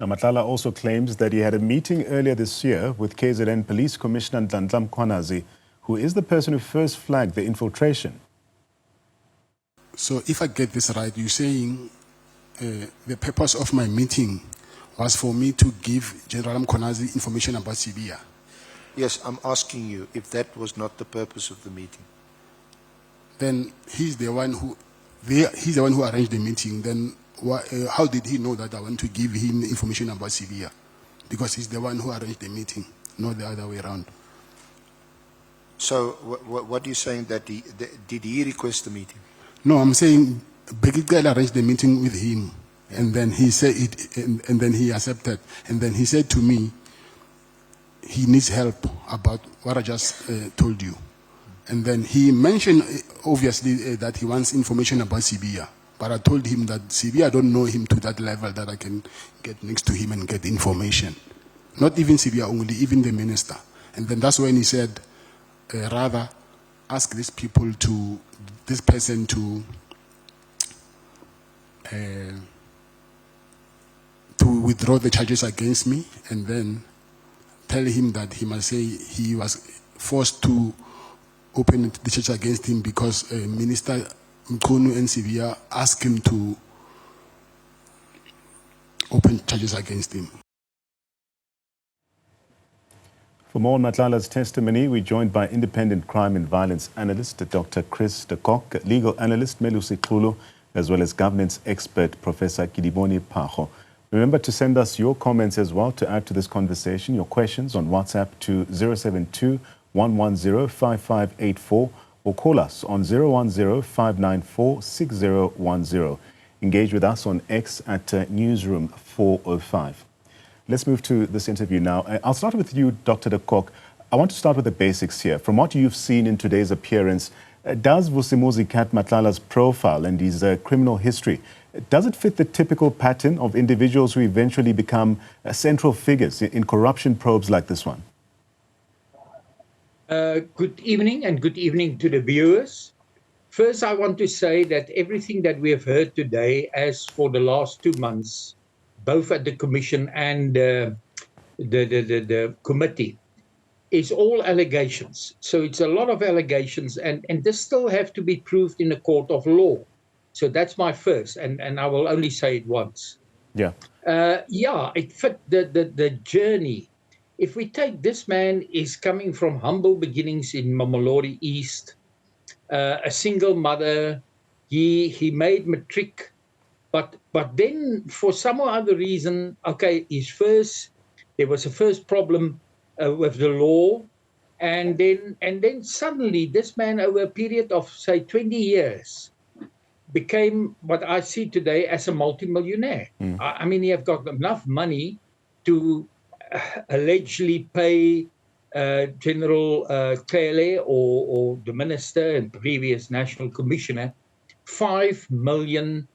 Now, Matlala also claims that he had a meeting earlier this year with KZN Police Commissioner Nhlanhla Mkhwanazi, who is the person who first flagged the infiltration. So if I get this right, you're saying the purpose of my meeting was for me to give General Mkhwanazi information about Sibia. Yes, I'm asking you if that was not the purpose of the meeting. Then he's the one who arranged the meeting. Then how did he know that I want to give him information about Sibia? Because he's the one who arranged the meeting, not the other way around. So what are you saying, that did he request the meeting? No, I'm saying Begitgal arranged the meeting with him, and then he said it, and then he accepted, and then he said to me, he needs help about what I just told you. And then he mentioned, obviously, that he wants information about Sibia. But I told him that Sibia, I don't know him to that level that I can get next to him and get information. Not even Sibia only, even the minister. And then that's when he said, rather, ask this person to withdraw the charges against me, and then tell him that he must say he was forced to open the charges against him because Minister Mkhunu and Sibia asked him to open charges against him. For more on Matlala's testimony, we're joined by independent crime and violence analyst Dr Chris de Kock, legal analyst Melusi Xulu, as well as governance expert Professor Kedibone Phago. Remember to send us your comments as well to add to this conversation, your questions on WhatsApp to 072-110-5584 or call us on 010-594-6010. Engage with us on X at Newzroom 405. Let's move to this interview now. I'll start with you, Dr. de Kock. I want to start with the basics here. From what you've seen in today's appearance, does Vusimuzi Cat Matlala's profile and his criminal history, does it fit the typical pattern of individuals who eventually become central figures in corruption probes like this one? Good evening, and good evening to the viewers. First, I want to say that everything that we have heard today, as for the last 2 months, both at the commission and the committee, is all allegations. So it's a lot of allegations, and this still have to be proved in a court of law. So that's my first, and I will only say it once. Yeah. It fit the journey. If we take this man is coming from humble beginnings in Mamelodi East, a single mother, he made matric, but then for some or other reason, okay, there was a first problem with the law, and then suddenly this man, over a period of say 20 years, became what I see today as a multimillionaire. I mean, he have got enough money to allegedly pay General Cele or the minister and previous national commissioner 5 million,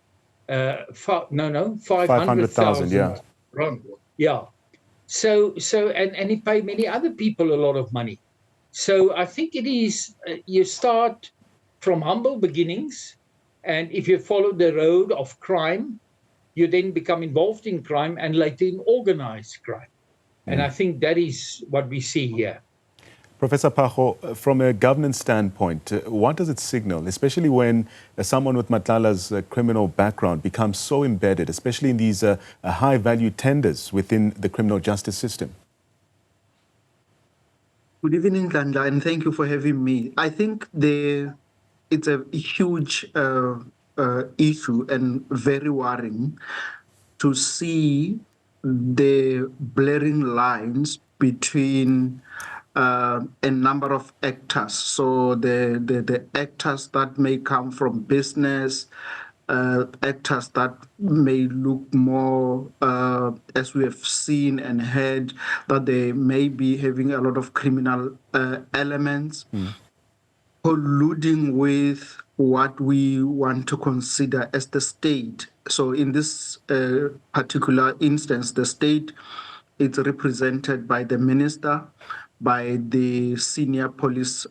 500,000 yeah. rand. Yeah. So and he paid many other people a lot of money. So I think it is, you start from humble beginnings, and if you follow the road of crime, you then become involved in crime and later in organized crime. And I think that is what we see here. Professor Phago, from a governance standpoint, what does it signal, especially when someone with Matlala's criminal background becomes so embedded, especially in these high-value tenders within the criminal justice system? Good evening, Nhlanhla, and thank you for having me. I think it's a huge issue and very worrying to see the blurring lines between a number of actors. So the actors that may come from business, actors that may look more, as we have seen and heard, that they may be having a lot of criminal elements, colluding with what we want to consider as the state. So in this particular instance, the state is represented by the minister, by the senior police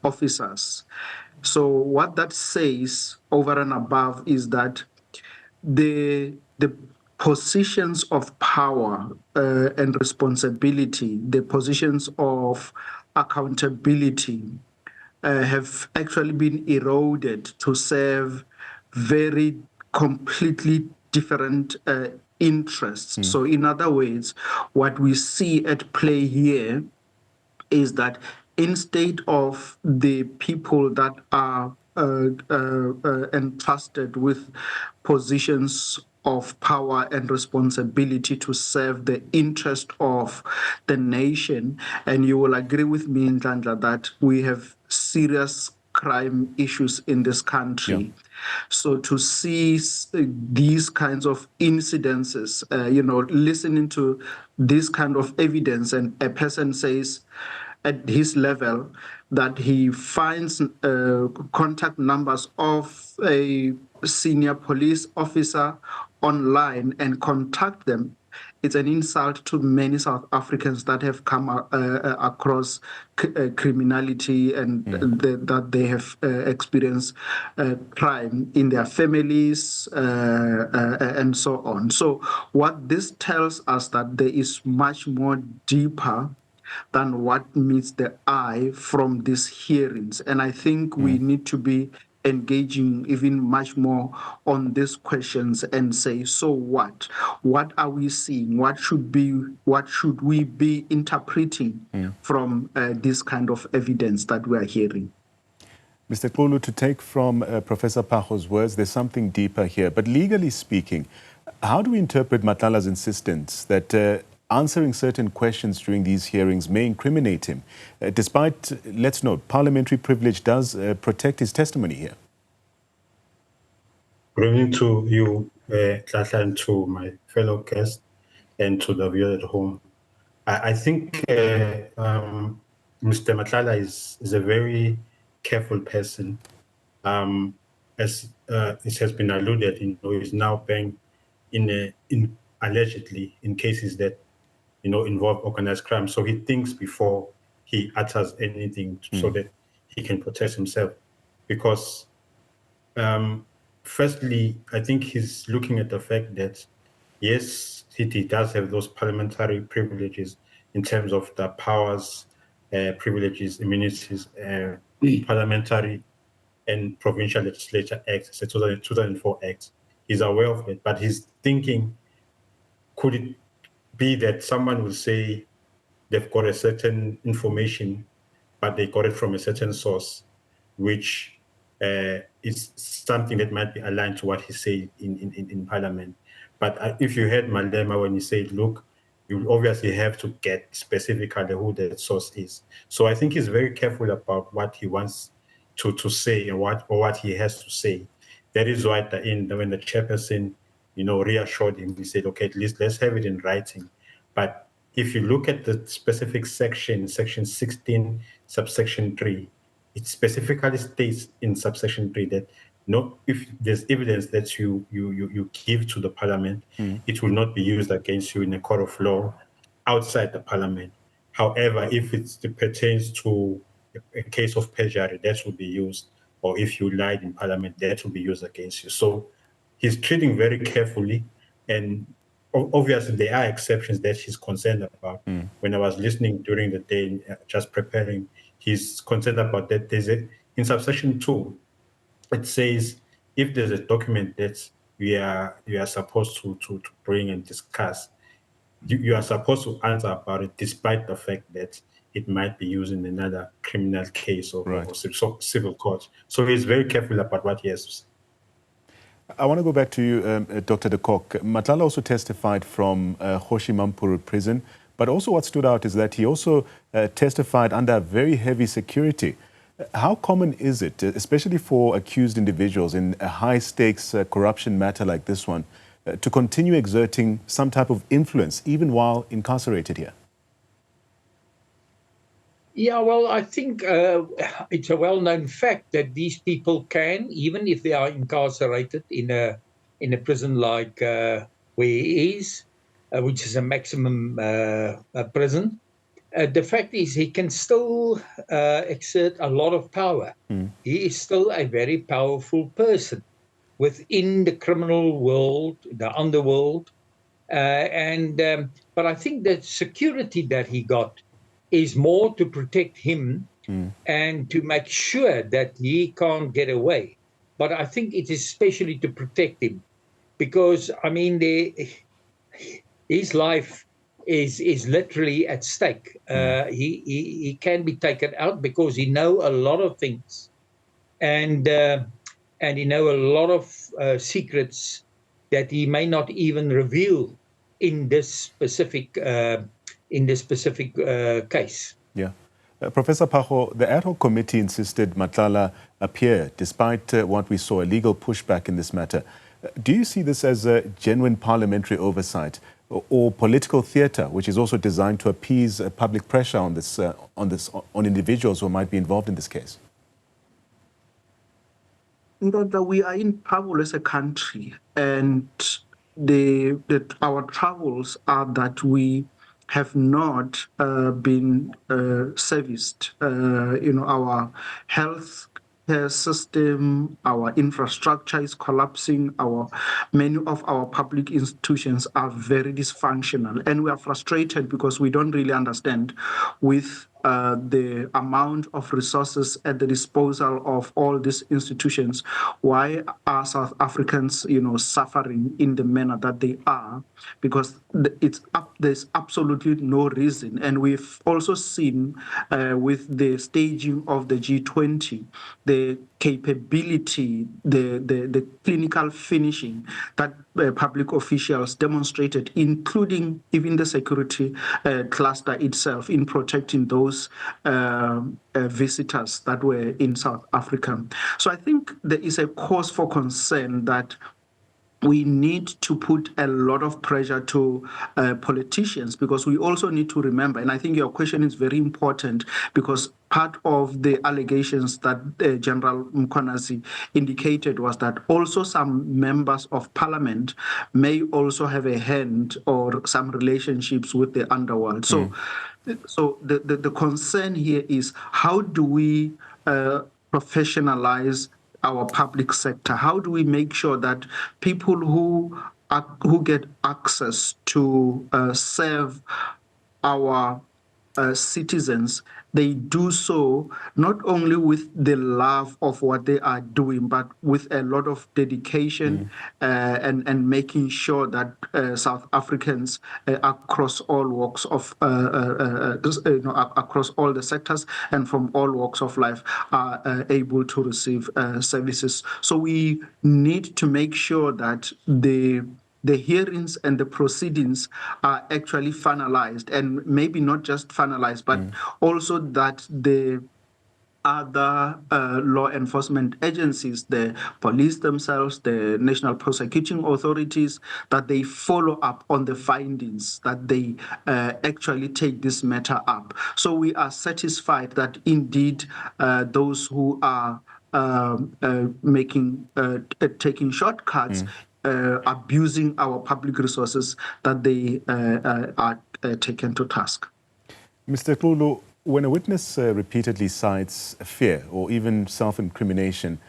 officers. So what that says over and above is that the positions of power and responsibility, the positions of accountability, have actually been eroded to serve very completely different interests. So, in other words, what we see at play here is that instead of the people that are entrusted with positions of power and responsibility to serve the interest of the nation, and you will agree with me, Nhlanhla, that we have serious crime issues in this country. Yeah. So to see these kinds of incidences, listening to this kind of evidence, and a person says at his level that he finds contact numbers of a senior police officer online and contact them, it's an insult to many South Africans that have come across criminality and that they have experienced crime in their families and so on. So what this tells us that there is much more deeper than what meets the eye from these hearings. And I think we need to be engaging even much more on these questions and say, so what? What are we seeing? What should we be interpreting from this kind of evidence that we are hearing? Mr. Xulu, to take from Professor Phago's words, there's something deeper here. But legally speaking, how do we interpret Matlala's insistence that answering certain questions during these hearings may incriminate him, despite, let's note, parliamentary privilege does protect his testimony here? Bringing to you, Nhlanhla, and to my fellow guests and to the viewer at home, I think Mr. Matlala is a very careful person. As it has been alluded, he's now being allegedly in cases that involve organized crime. So he thinks before he utters anything so that he can protect himself. Because firstly, I think he's looking at the fact that, yes, he does have those parliamentary privileges in terms of the powers, privileges, immunities, parliamentary and provincial legislature acts, the 2004 Act. He's aware of it, but he's thinking, could it be that someone will say they've got a certain information, but they got it from a certain source, which is something that might be aligned to what he said in Parliament. But if you heard Malema when he said, look, you obviously have to get specifically who the source is. So I think he's very careful about what he wants to say and what he has to say. That is why at the end, when the chairperson, reassured him, he said, okay, at least let's have it in writing. But if you look at the specific section 16, subsection 3, it specifically states in subsection 3 that if there's evidence that you give to the parliament, it will not be used against you in a court of law outside the parliament. However, if it pertains to a case of perjury, that will be used, or if you lied in parliament, that will be used against you. So he's treating very carefully, and obviously there are exceptions that he's concerned about. When I was listening during the day, just preparing, he's concerned about that. In subsection 2, it says if there's a document that you are supposed to bring and discuss, you are supposed to answer about it, despite the fact that it might be used in another criminal case or civil court. So he's very careful about what he has to say. I want to go back to you, Dr. de Kock. Matlala also testified from Kgoshi prison, but also what stood out is that he also testified under very heavy security. How common is it, especially for accused individuals in a high-stakes corruption matter like this one, to continue exerting some type of influence, even while incarcerated here? Yeah, well, I think it's a well-known fact that these people can, even if they are incarcerated in a prison like where he is, which is a maximum prison, the fact is he can still exert a lot of power. He is still a very powerful person within the criminal world, the underworld. But I think the security that he got is more to protect him and to make sure that he can't get away. But I think it is especially to protect him because, I mean, his life is literally at stake. He can be taken out because he know a lot of things, and he know a lot of secrets that he may not even reveal in this specific case. Yeah. Professor Phago, the ad hoc committee insisted Matlala appear despite what we saw, a legal pushback in this matter. Do you see this as a genuine parliamentary oversight or political theatre, which is also designed to appease public pressure on individuals who might be involved in this case? We are in trouble as a country, and our troubles are that we have not been serviced. Our health care system, our infrastructure is collapsing. Many of our public institutions are very dysfunctional, and we are frustrated because we don't really understand with the amount of resources at the disposal of all these institutions. Why are South Africans, suffering in the manner that they are? Because there's absolutely no reason. And we've also seen with the staging of the G20, the capability, the clinical finishing that public officials demonstrated, including even the security cluster itself, in protecting those visitors that were in South Africa. So I think there is a cause for concern that we need to put a lot of pressure to politicians, because we also need to remember, and I think your question is very important, because part of the allegations that General Mkhwanazi indicated was that also some members of parliament may also have a hand or some relationships with the underworld. So the concern here is, how do we professionalize our public sector? How do we make sure that people who get access to serve our citizens, they do so not only with the love of what they are doing, but with a lot of dedication and making sure that South Africans across all walks of, across all the sectors and from all walks of life are able to receive services. So we need to make sure that the hearings and the proceedings are actually finalized, and maybe not just finalized, but also that the other law enforcement agencies, the police themselves, the national prosecuting authorities, that they follow up on the findings, that they actually take this matter up. So we are satisfied that indeed those who are taking shortcuts, abusing our public resources, that they are taken to task. Mr. Xulu, when a witness repeatedly cites fear or even self-incrimination,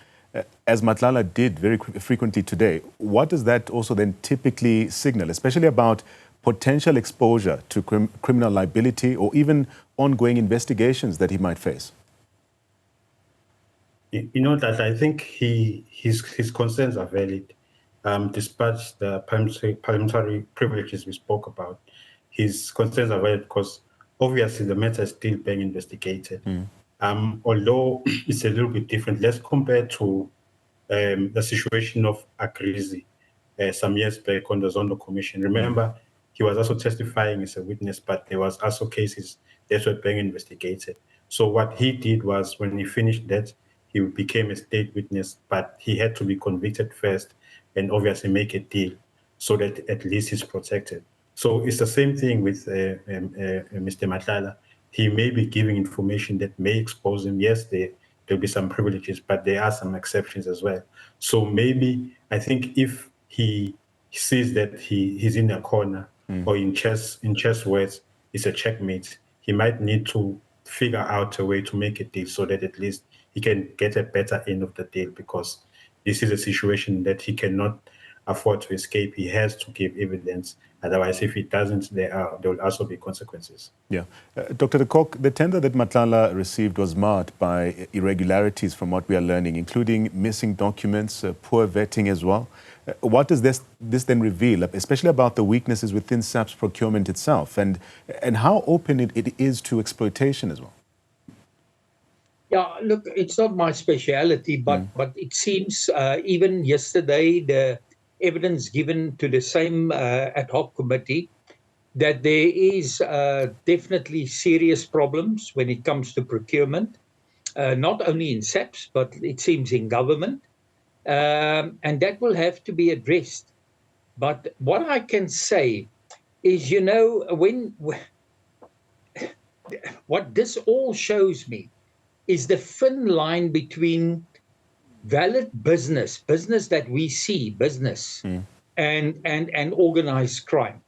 as Matlala did very frequently today, what does that also then typically signal, especially about potential exposure to criminal liability or even ongoing investigations that he might face? You know that I think his concerns are valid. Despite the parliamentary privileges we spoke about, his concerns are valid because obviously the matter is still being investigated. Although it's a little bit different, let's compare to the situation of Agrizi some years back on the Zondo Commission. Remember, he was also testifying as a witness, but there was also cases that were being investigated. So what he did was, when he finished that, he became a state witness, but he had to be convicted first and obviously make a deal so that at least he's protected. So it's the same thing with Mr. Matlala. He may be giving information that may expose him. Yes, there'll be some privileges, but there are some exceptions as well. So maybe, I think if he sees that he's in a corner, or in chess words, it's a checkmate, he might need to figure out a way to make a deal so that at least he can get a better end of the deal, because this is a situation that he cannot afford to escape. He has to give evidence. Otherwise, if he doesn't, there will also be consequences. Yeah. Dr. de Kock, the tender that Matlala received was marred by irregularities from what we are learning, including missing documents, poor vetting as well. What does this then reveal, especially about the weaknesses within SAPS procurement itself, and how open it is to exploitation as well? Yeah, look, it's not my speciality, but it seems even yesterday, the evidence given to the same ad hoc committee that there is definitely serious problems when it comes to procurement, not only in SAPS, but it seems in government, and that will have to be addressed. But what I can say is, you know, what this all shows me is the thin line between valid business that we see, business, and organized crime.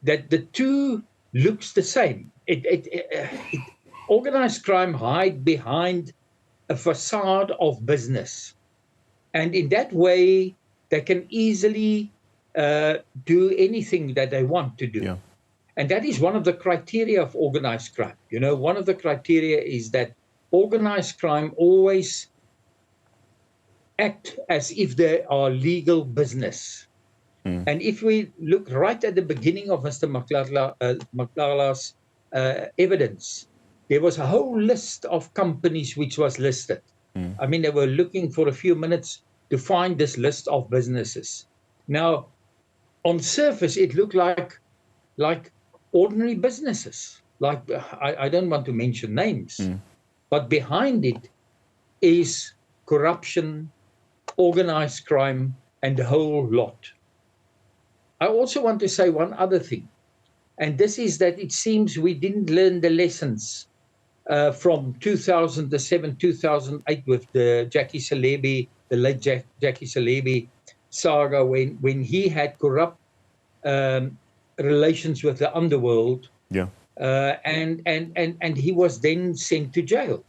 That the two looks the same. Organized crime hide behind a facade of business, and in that way, they can easily do anything that they want to do. Yeah. And that is one of the criteria of organized crime. You know, one of the criteria is that organized crime always act as if they are legal business. And if we look right at the beginning of Mr. Matlala's evidence, there was a whole list of companies which was listed. I mean, they were looking for a few minutes to find this list of businesses. Now, on surface, it looked like ordinary businesses. Like, I don't want to mention names, but behind it is corruption, organized crime, and the whole lot. I also want to say one other thing, and this is that it seems we didn't learn the lessons from 2007, 2008 with the Jackie Salebi, the late Jackie Salebi saga, when he had corrupt relations with the underworld, and he was then sent to jail,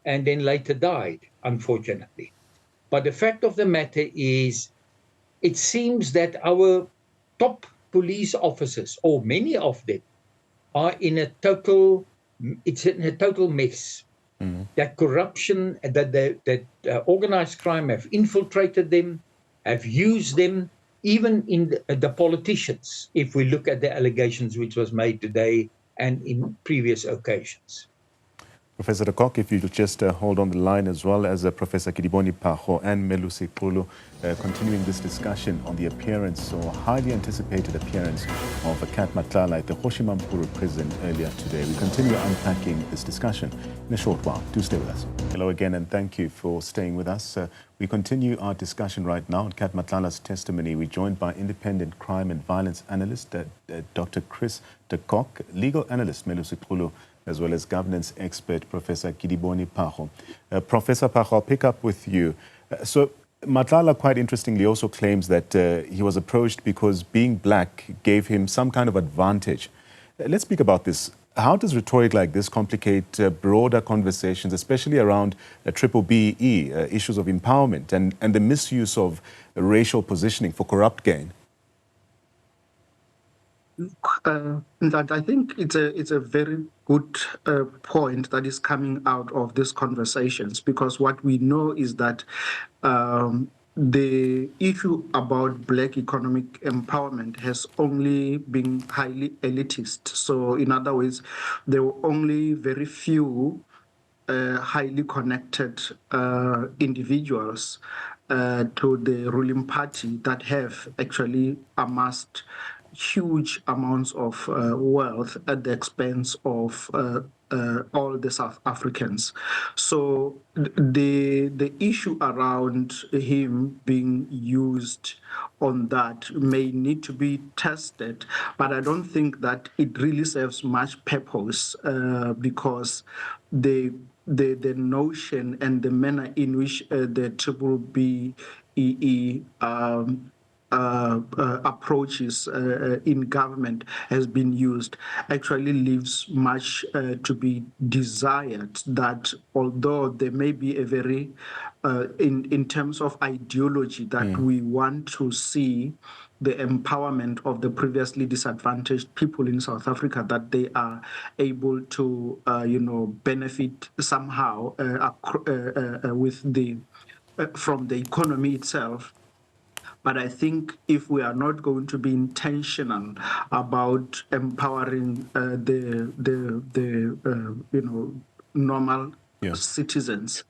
and then later died, unfortunately. But the fact of the matter is, it seems that our top police officers, or many of them, are in a total mess. That corruption, that organized crime have infiltrated them, have used them, even in the politicians, if we look at the allegations which was made today and in previous occasions. Professor de Kock, if you could just hold on the line, as well as Professor Kedibone Phago and Melusi Xulu, continuing this discussion on the appearance, or highly anticipated appearance, of Cat Matlala at the Hoshimamkhulu prison earlier today. We continue unpacking this discussion in a short while. Do stay with us. Hello again, and thank you for staying with us. We continue our discussion right now on Cat Matlala's testimony. We're joined by independent crime and violence analyst, Dr. Chris de Kock, legal analyst, Melusi Xulu, as well as governance expert, Professor Kedibone Phago. Professor Phago, I'll pick up with you. So Matlala, quite interestingly, also claims that he was approached because being black gave him some kind of advantage. Let's speak about this. How does rhetoric like this complicate broader conversations, especially around triple BE, issues of empowerment and the misuse of racial positioning for corrupt gain? I think it's a very good point that is coming out of these conversations, because what we know is that the issue about black economic empowerment has only been highly elitist. So in other words, there were only very few highly connected individuals to the ruling party that have actually amassed huge amounts of wealth at the expense of all the South Africans. So the issue around him being used on that may need to be tested, but I don't think that it really serves much purpose because the notion and the manner in which the triple BEE approaches in government has been used actually leaves much to be desired, that although there may be a very, in terms of ideology, that we want to see the empowerment of the previously disadvantaged people in South Africa, that they are able to, benefit somehow with the from the economy itself. But I think if we are not going to be intentional about empowering normal citizens,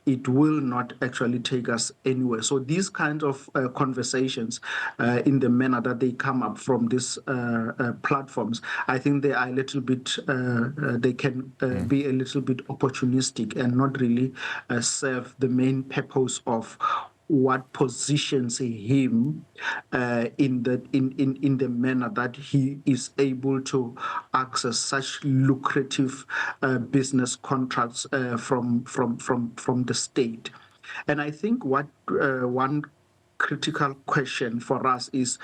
it will not actually take us anywhere. So these kinds of conversations, in the manner that they come up from these platforms, I think they are a little bit, they can be a little bit opportunistic and not really serve the main purpose of what positions him in the manner that he is able to access such lucrative business contracts from the state. And I think what one critical question for us is,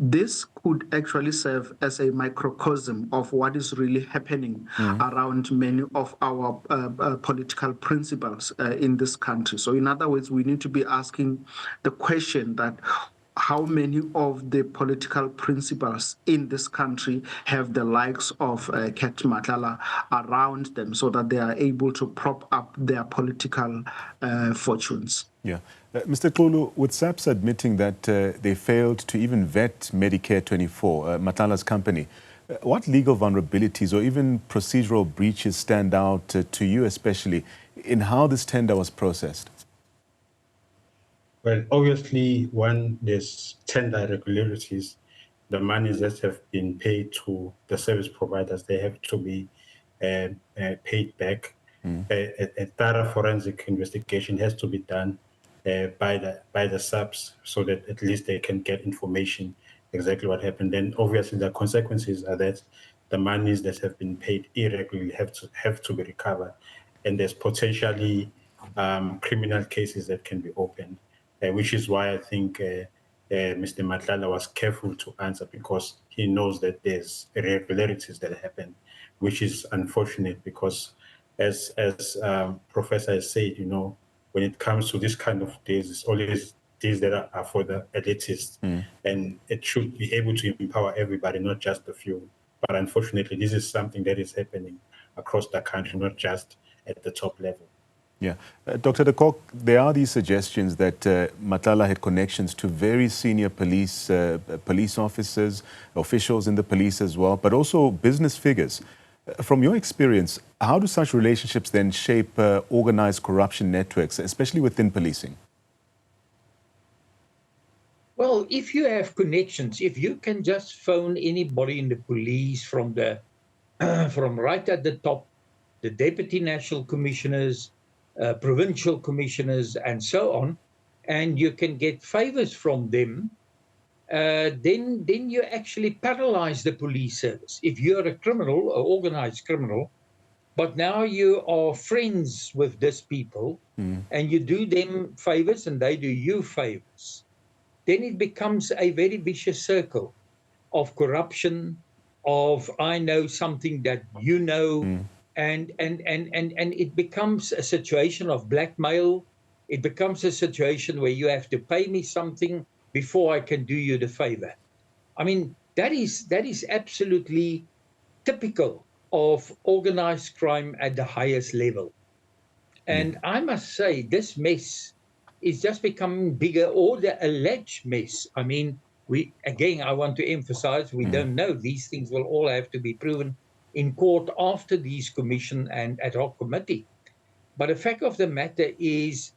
this could actually serve as a microcosm of what is really happening around many of our political principles in this country. So in other words, we need to be asking the question that how many of the political principles in this country have the likes of Cat Matlala around them, so that they are able to prop up their political fortunes. Yeah. Mr. Xulu, with SAPS admitting that they failed to even vet Medicare 24, Matlala's company, what legal vulnerabilities or even procedural breaches stand out to you, especially in how this tender was processed? Well, obviously, when there's tender irregularities, the monies that have been paid to the service providers, they have to be paid back. A thorough forensic investigation has to be done by the SAPS, so that at least they can get information exactly what happened. Then obviously the consequences are that the monies that have been paid irregularly have to be recovered, and there's potentially criminal cases that can be opened, which is why I think Mr. Matlala was careful to answer, because he knows that there's irregularities that happen, which is unfortunate, because as Professor has said, when it comes to this kind of days, it's always days that are for the elitists, and it should be able to empower everybody, not just a few. But unfortunately, this is something that is happening across the country, not just at the top level. Yeah. Dr. de Kock, there are these suggestions that Matlala had connections to very senior police officers, officials in the police as well, but also business figures. From your experience, how do such relationships then shape organized corruption networks, especially within policing? Well, if you have connections, if you can just phone anybody in the police from from right at the top, the deputy national commissioners, provincial commissioners, and so on, and you can get favors from them, then you actually paralyze the police service. If you're a criminal, an organized criminal, but now you are friends with these people, and you do them favors and they do you favors, then it becomes a very vicious circle of corruption, of I know something that you know, and it becomes a situation of blackmail. It becomes a situation where you have to pay me something before I can do you the favor. I mean, that is absolutely typical of organized crime at the highest level. And I must say, this mess is just becoming bigger, or the alleged mess. I mean, I want to emphasize, we don't know. These things will all have to be proven in court after these commission and ad hoc committee. But the fact of the matter is,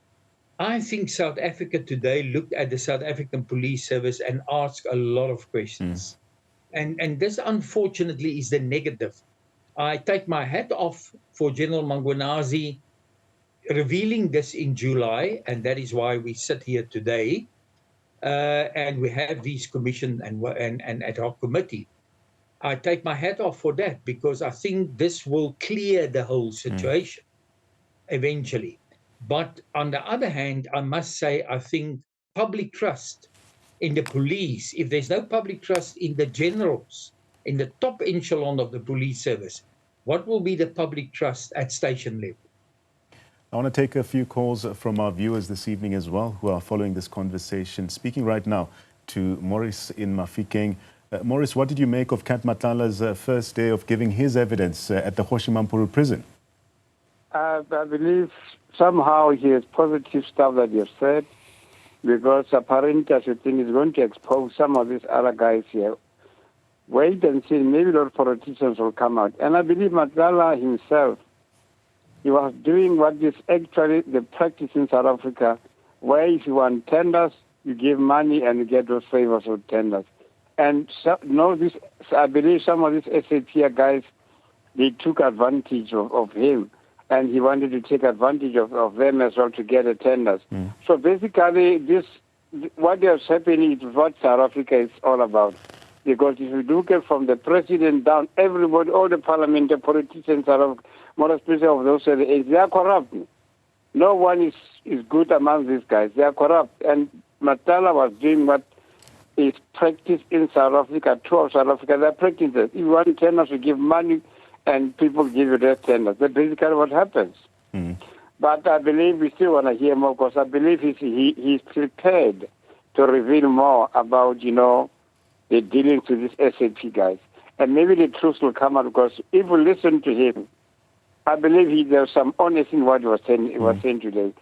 I think South Africa today looked at the South African police service and asked a lot of questions. And this, unfortunately, is the negative. I take my hat off for General Mkhwanazi revealing this in July, and that is why we sit here today, and we have these commission and ad hoc committee. I take my hat off for that, because I think this will clear the whole situation eventually. But on the other hand, I must say, I think public trust in the police, if there's no public trust in the generals, in the top echelon of the police service, what will be the public trust at station level? I want to take a few calls from our viewers this evening as well who are following this conversation. Speaking right now to Morris in Mafikeng. Morris, what did you make of Cat Matlala's first day of giving his evidence at the Hoshimampuru prison? I believe somehow he has positive stuff that you have said, because apparently, I think is going to expose some of these other guys here. Wait and see, maybe those politicians will come out. And I believe Matlala himself, he was doing what is actually the practice in South Africa, where if you want tenders, you give money and you get those favors of tenders. And I believe some of these SAP guys, they took advantage of him, and he wanted to take advantage of them as well to get the tenders. So basically, what is happening is what South Africa is all about. Because if you look at from the president down, everybody, all the parliamentary politicians are, more especially of those, they are corrupt. No one is good among these guys. They are corrupt. And Matlala was doing what is practiced in South Africa, towards South Africa. They are practicing it. If you want tenders, you give money, and people give you their tenders. That's basically what happens. But I believe we still want to hear more, because I believe he's prepared to reveal more about, the dealings with these SAP guys. And maybe the truth will come out, because if we listen to him, I believe there's some honesty in what he was saying today.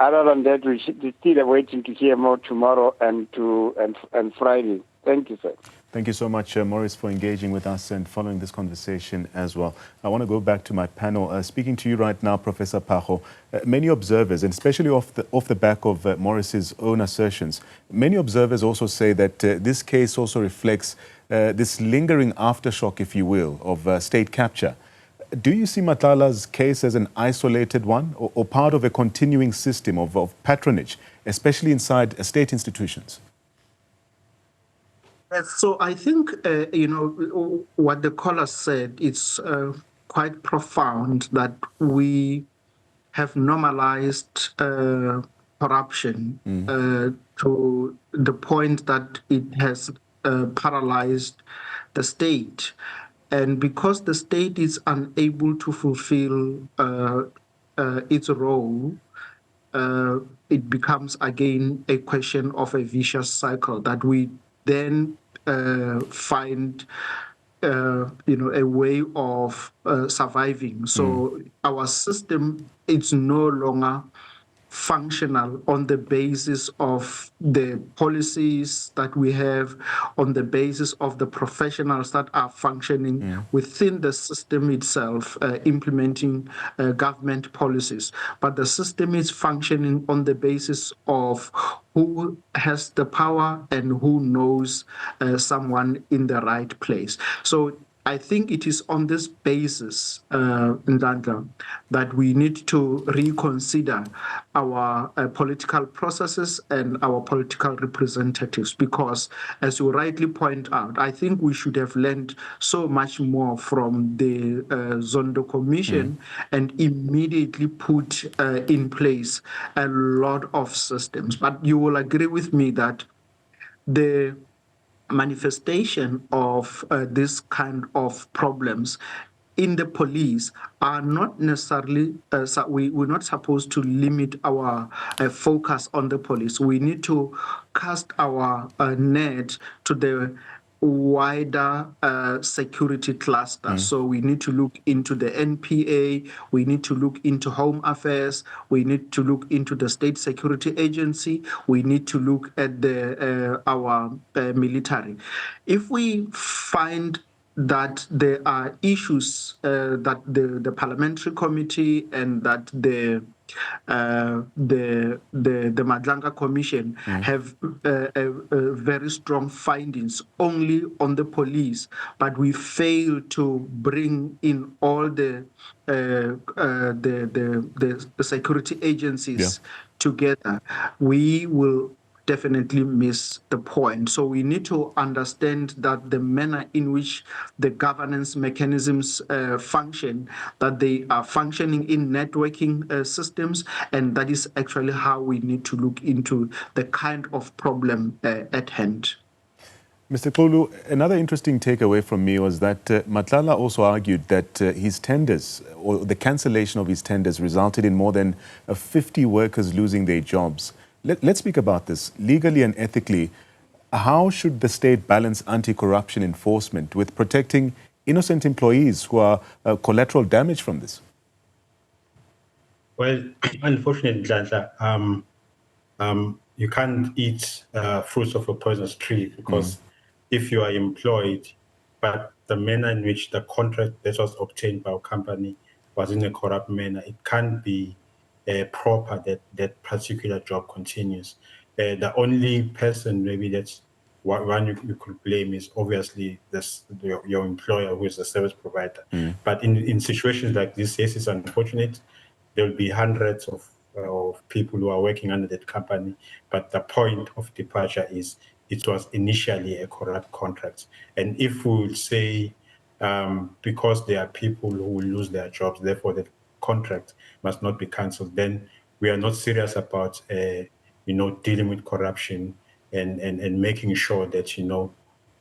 Other than that, we're still waiting to hear more tomorrow and Friday. Thank you, sir. Thank you so much, Morris, for engaging with us and following this conversation as well. I want to go back to my panel. Speaking to you right now, Professor Phago, many observers, and especially off the back of Morris's own assertions, many observers also say that this case also reflects this lingering aftershock, if you will, of state capture. Do you see Matlala's case as an isolated one or part of a continuing system of patronage, especially inside state institutions? So I think, what the caller said is quite profound, that we have normalized corruption to the point that it has paralyzed the state. And because the state is unable to fulfill its role, it becomes again a question of a vicious cycle that we then find a way of surviving. So our system is no longer functional on the basis of the policies that we have, on the basis of the professionals that are functioning within the system itself, implementing government policies. But the system is functioning on the basis of who has the power and who knows someone in the right place. So I think it is on this basis, Nhlanhla, that we need to reconsider our political processes and our political representatives, because, as you rightly point out, I think we should have learned so much more from the Zondo Commission and immediately put in place a lot of systems. But you will agree with me that the manifestation of this kind of problems in the police are not necessarily, we're not supposed to limit our focus on the police. We need to cast our net to the wider security cluster. So we need to look into the NPA, we need to look into Home Affairs, we need to look into the State Security Agency, we need to look at our military. If we find that there are issues that the parliamentary committee and that the Madlanga Commission have very strong findings only on the police, but we fail to bring in all the security agencies together, we will definitely miss the point. So we need to understand that the manner in which the governance mechanisms function, that they are functioning in networking systems, and that is actually how we need to look into the kind of problem at hand. Mr. Xulu, another interesting takeaway from me was that Matlala also argued that his tenders, or the cancellation of his tenders, resulted in more than 50 workers losing their jobs. Let's speak about this. Legally and ethically, how should the state balance anti-corruption enforcement with protecting innocent employees who are collateral damage from this? Well, unfortunately, Nhlanhla, you can't eat fruits of a poisonous tree, because if you are employed, but the manner in which the contract that was obtained by our company was in a corrupt manner, it can't be proper that that particular job continues. The only person maybe that's one you could blame is obviously your employer, who is the service provider. But in situations like this, yes, it's unfortunate. There will be hundreds of people who are working under that company, but the point of departure is it was initially a corrupt contract. And if we would say, because there are people who will lose their jobs, therefore the contract must not be cancelled, then we are not serious about, dealing with corruption and making sure that,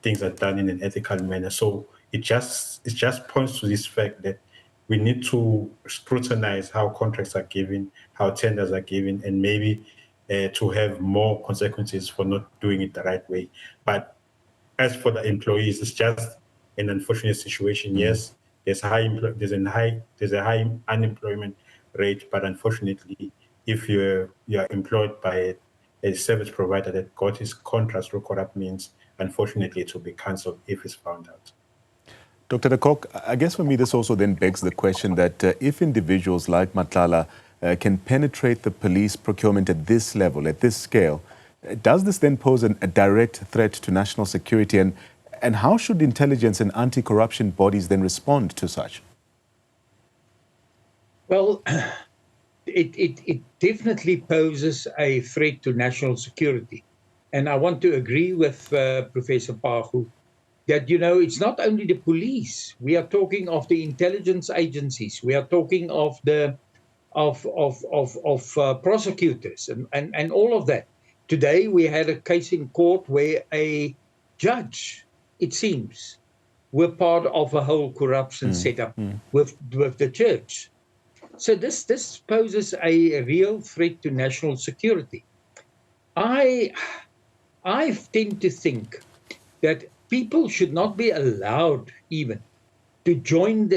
things are done in an ethical manner. So it just points to this fact that we need to scrutinize how contracts are given, how tenders are given, and maybe to have more consequences for not doing it the right way. But as for the employees, it's just an unfortunate situation. Yes, there's a high unemployment rate, but unfortunately, if you're employed by a service provider that got his contracts through corrupt means, unfortunately, it will be cancelled if it's found out. Dr. de Kock, I guess for me this also then begs the question that if individuals like Matlala can penetrate the police procurement at this level, at this scale, does this then pose a direct threat to national security? And how should intelligence and anti-corruption bodies then respond to such? Well, it definitely poses a threat to national security. And I want to agree with Professor Phago that, it's not only the police. We are talking of the intelligence agencies. We are talking of the prosecutors and all of that. Today we had a case in court where a judge, it seems, were part of a whole corruption setup with the church. So this poses a real threat to national security. I tend to think that people should not be allowed even to join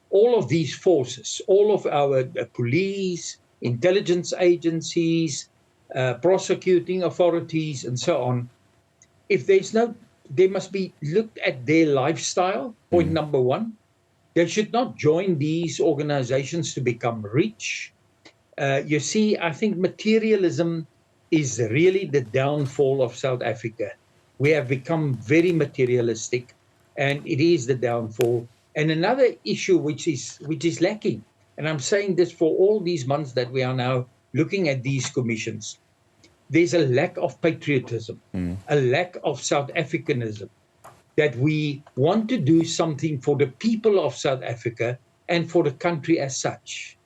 all of these forces, all of our police, intelligence agencies, prosecuting authorities, and so on. If they must be looked at their lifestyle, point number one. They should not join these organizations to become rich. You see, I think materialism is really the downfall of South Africa. We have become very materialistic, and it is the downfall. And another issue which is lacking, and I'm saying this for all these months that we are now looking at these commissions, there's a lack of patriotism, a lack of South Africanism, that we want to do something for the people of South Africa and for the country as such.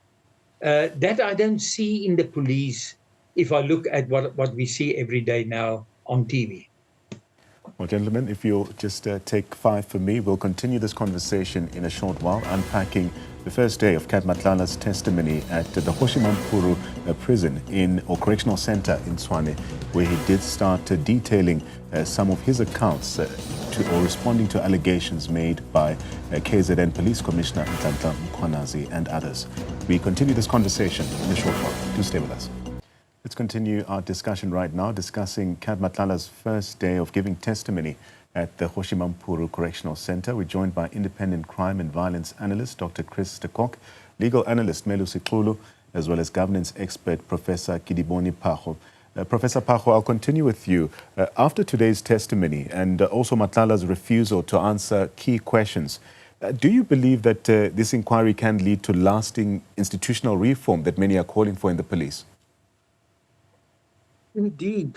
That I don't see in the police if I look at what we see every day now on TV. Well, gentlemen, if you'll just take 5 for me, we'll continue this conversation in a short while, unpacking the first day of Cat Matlala's testimony at the Vusimuzi prison or correctional center in Tshwane, where he did start detailing some of his accounts or responding to allegations made by KZN Police Commissioner Nhlanhla Mkhwanazi and others. We continue this conversation in a short while. Do stay with us. Let's continue our discussion right now, discussing Cat Matlala's first day of giving testimony at the Vusimuzi Correctional Center. We're joined by independent crime and violence analyst, Dr. Chris de Kock, legal analyst, Melusi Xulu, as well as governance expert, Professor Kedibone Phago. Professor Phago, I'll continue with you. After today's testimony and also Matlala's refusal to answer key questions, do you believe that this inquiry can lead to lasting institutional reform that many are calling for in the police? Indeed,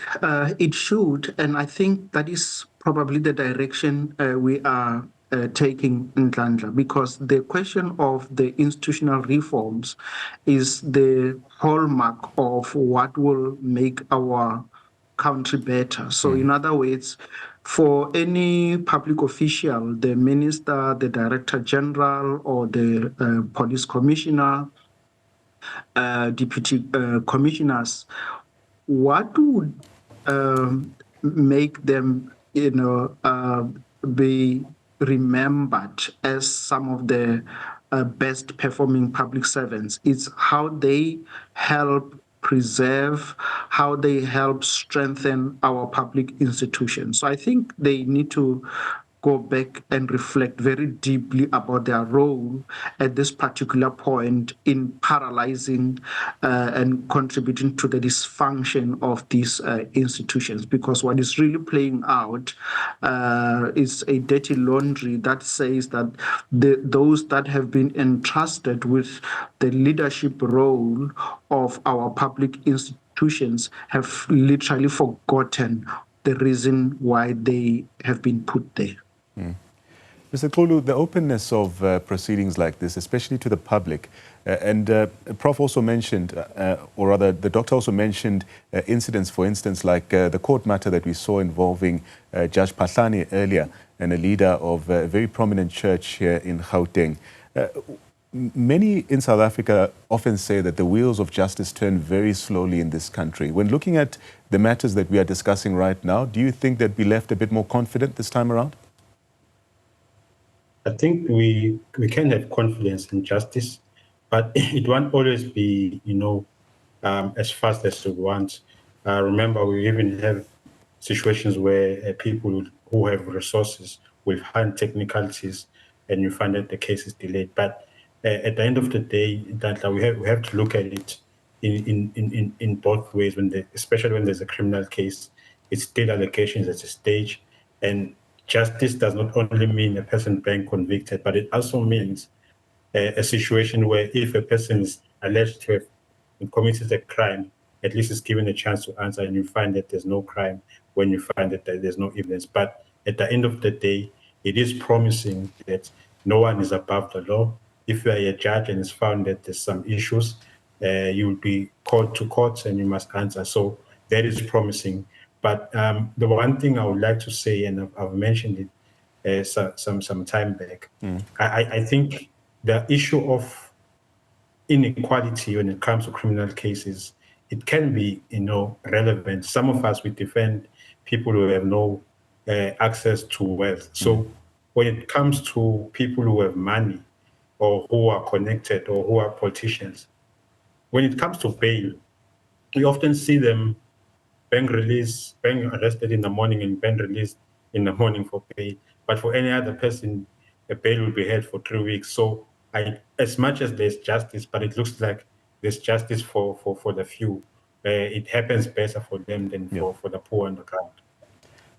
it should. And I think that is probably the direction we are taking in Nhlanhla, because the question of the institutional reforms is the hallmark of what will make our country better. So, in other words, for any public official, the minister, the director general, or the police commissioner, deputy commissioners, what would make them, be remembered as some of the best performing public servants is how they help preserve, how they help strengthen our public institutions. So I think they need to go back and reflect very deeply about their role at this particular point in paralyzing and contributing to the dysfunction of these institutions. Because what is really playing out is a dirty laundry that says that those that have been entrusted with the leadership role of our public institutions have literally forgotten the reason why they have been put there. Mr. Xulu, the openness of proceedings like this, especially to the public, and Prof also mentioned, or rather the doctor also mentioned incidents, for instance, like the court matter that we saw involving Judge Phahlane earlier, and a leader of a very prominent church here in Gauteng. Many in South Africa often say that the wheels of justice turn very slowly in this country. When looking at the matters that we are discussing right now, do you think that we left a bit more confident this time around? I think we can have confidence in justice, but it won't always be, as fast as we want. Remember, we even have situations where people who have resources will find technicalities, and you find that the case is delayed. But at the end of the day, we have to look at it in both ways. Especially when there's a criminal case, it's still allegations at a stage, and justice does not only mean a person being convicted, but it also means a situation where if a person is alleged to have committed a crime, at least is given a chance to answer, and you find that there's no crime when you find that there's no evidence. But at the end of the day, it is promising that no one is above the law. If you are a judge and it's found that there's some issues, you will be called to court and you must answer. So that is promising. But the one thing I would like to say, and I've mentioned it some time back, I think the issue of inequality when it comes to criminal cases, it can be, relevant. Some of us, we defend people who have no access to wealth. So when it comes to people who have money or who are connected or who are politicians, when it comes to bail, we often see them being arrested in the morning and being released in the morning for bail. But for any other person, a bail will be held for 3 weeks. So as much as there's justice, but it looks like there's justice for the few. It happens better for them than for the poor on the ground.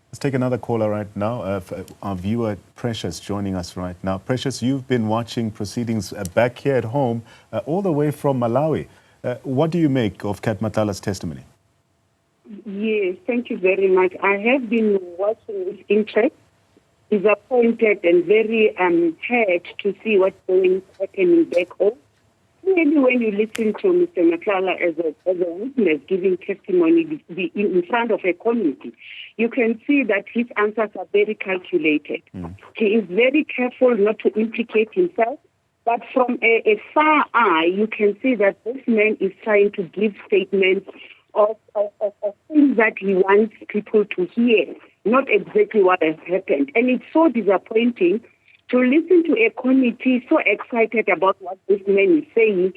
Let's take another caller right now. Our viewer, Precious, joining us right now. Precious, you've been watching proceedings back here at home, all the way from Malawi. What do you make of Cat Matlala's testimony? Yes, thank you very much. I have been watching with interest, disappointed and very hurt to see what's happening back home. Really, when you listen to Mr. Matlala as a witness giving testimony in front of a committee, you can see that his answers are very calculated. He is very careful not to implicate himself, but from a far eye, you can see that this man is trying to give statements of things that he wants people to hear, not exactly what has happened. And it's so disappointing to listen to a committee so excited about what this man is saying,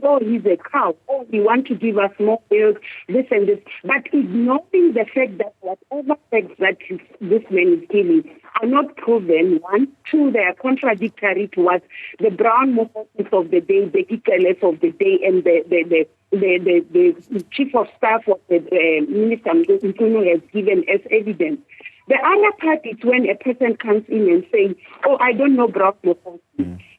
oh, he's a cow, oh, he wants to give us more milk, this and this, but ignoring the fact that whatever facts that this man is giving are not proven, one. Two, they are contradictory to what the brown movements of the day, the Ikeles of the day, and the chief of staff of the Minister Mkhwanazi has given as evidence. The other part is when a person comes in and saying, oh, I don't know brown movements.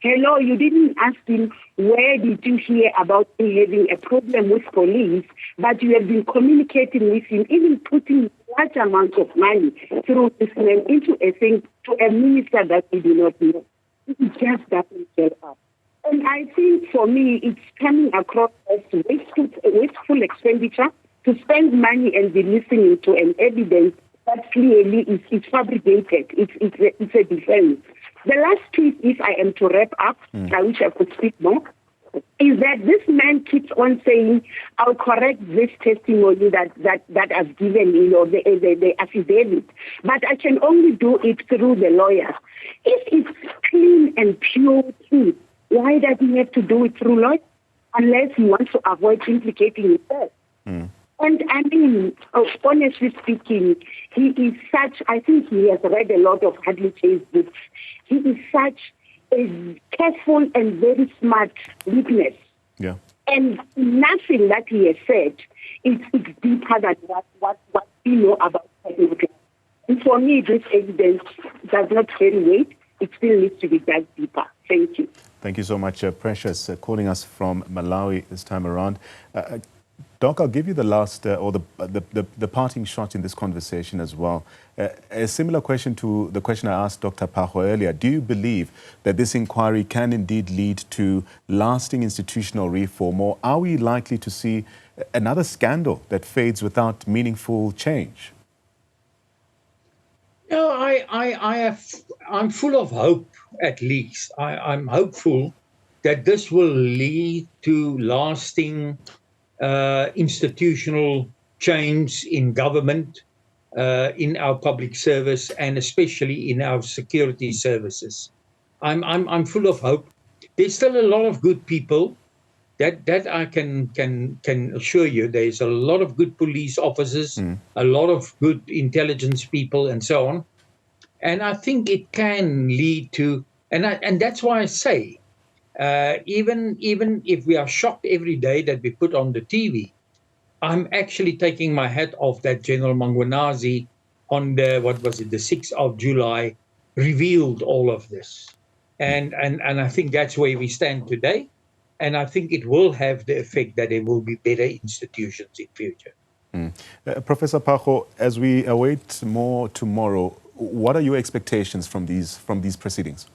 Hello, you didn't ask him where did you hear about him having a problem with police, but you have been communicating with him, even putting large amounts of money through this man into a thing to a minister that we do not know. It just doesn't get up. And I think for me, it's coming across as wasteful expenditure to spend money and be listening to an evidence that clearly is fabricated. It's a defense. The last piece, if I am to wrap up, I wish I could speak more, is that this man keeps on saying, I'll correct this testimony that I've given, the affidavit, but I can only do it through the lawyers. If it's clean and pure truth, why does he have to do it through lawyers? Unless he wants to avoid implicating himself. And I mean, honestly speaking, he is such, I think he has read a lot of Hadley Chase books. He is such a careful and very smart witness. Yeah. And nothing that he has said is deeper than what we know about technical. And for me, this evidence does not carry weight. It still needs to be dug deeper. Thank you. Thank you so much, Precious, calling us from Malawi this time around. Doc, I'll give you the last or the parting shot in this conversation as well. A similar question to the question I asked Dr. Phago earlier. Do you believe that this inquiry can indeed lead to lasting institutional reform, or are we likely to see another scandal that fades without meaningful change? No, I'm full of hope, at least. I'm hopeful that this will lead to lasting institutional change in government, in our public service, and especially in our security services. I'm full of hope. There's still a lot of good people. That I can assure you. There's a lot of good police officers, a lot of good intelligence people, and so on. And I think it can lead to, and that's why I say, even if we are shocked every day that we put on the TV, I'm actually taking my hat off that General Mkhwanazi on the 6th of July, revealed all of this. And I think that's where we stand today. And I think it will have the effect that there will be better institutions in future. Professor Phago, as we await more tomorrow, what are your expectations from these proceedings?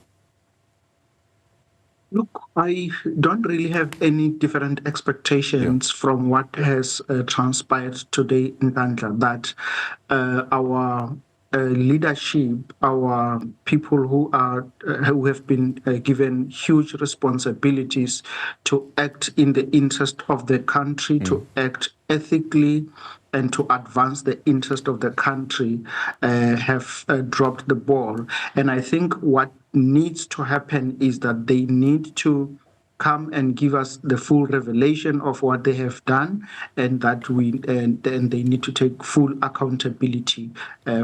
Look, I don't really have any different expectations from what has transpired today in Nhlanhla, that our leadership, our people who have been given huge responsibilities to act in the interest of the country, to act ethically, and to advance the interest of the country, have dropped the ball. And I think what needs to happen is that they need to come and give us the full revelation of what they have done, and that then they need to take full accountability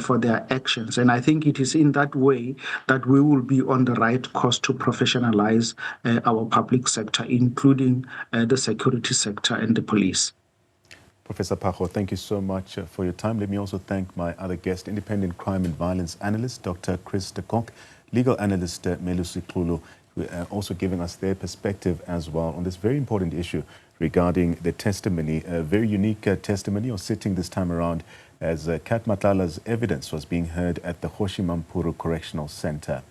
for their actions. And I think it is in that way that we will be on the right course to professionalize our public sector, including the security sector and the police. Professor Phago, thank you so much for your time. Let me also thank my other guest, independent crime and violence analyst, Dr. Chris de Kock, legal analyst Melusi Xulu, who are also giving us their perspective as well on this very important issue regarding the testimony, a very unique testimony or sitting this time around as Cat Matlala's evidence was being heard at the Kgoshi Mampuru Correctional Center.